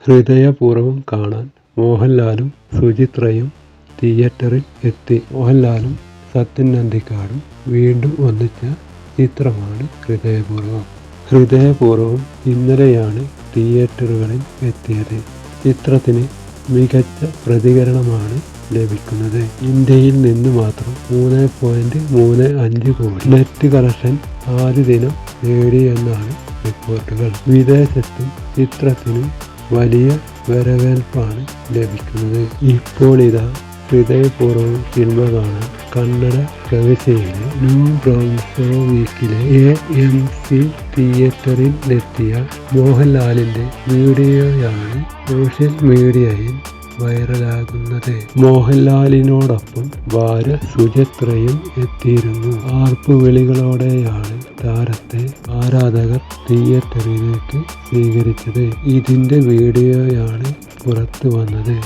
ഹൃദയപൂർവ്വം കാണാൻ മോഹൻലാലും സുചിത്രയും തിയേറ്ററിൽ എത്തി. മോഹൻലാലും സത്യൻ അന്തിക്കാടും വീണ്ടും ഒന്നിച്ച ചിത്രമാണ് ഹൃദയപൂർവ്വം. ഹൃദയപൂർവ്വം ഇന്നലെയാണ് തിയേറ്ററുകളിൽ എത്തിയത്. ചിത്രത്തിന് മികച്ച പ്രതികരണമാണ് ലഭിക്കുന്നത്. ഇന്ത്യയിൽ നിന്ന് മാത്രം 3.35 കോടി നെറ്റ് കളക്ഷൻ ആദ്യ ദിനം നേടിയെന്നാണ് റിപ്പോർട്ടുകൾ. വിദേശത്തും ചിത്രത്തിന് വലിയ വരവേൽപ്പാണ് ലഭിക്കുന്നത്. ഇപ്പോൾ ഇതാ ഹൃദയപൂർവ്വം സിനിമ കാണാൻ കന്നഡ പ്രവിശ്യയിലെ ന്യൂ ബ്രൗൺസ്വിക്കിലെ AMC തിയേറ്ററിൽ എത്തിയ മോഹൻലാലിന്റെ വീഡിയോയാണ് സോഷ്യൽ മീഡിയയിൽ വൈറലാകുന്നത്. മോഹൻലാലിനോടൊപ്പം ഭാര്യ സുചിത്രയും എത്തിയിരുന്നു. ആർപ്പുവിളികളോടെയാണ് താരത്തെ ആരാധകർ തിയേറ്ററിലേക്ക് സ്വീകരിച്ചത്. ഇതിന്റെ വീഡിയോയാണ് പുറത്തു വന്നത്.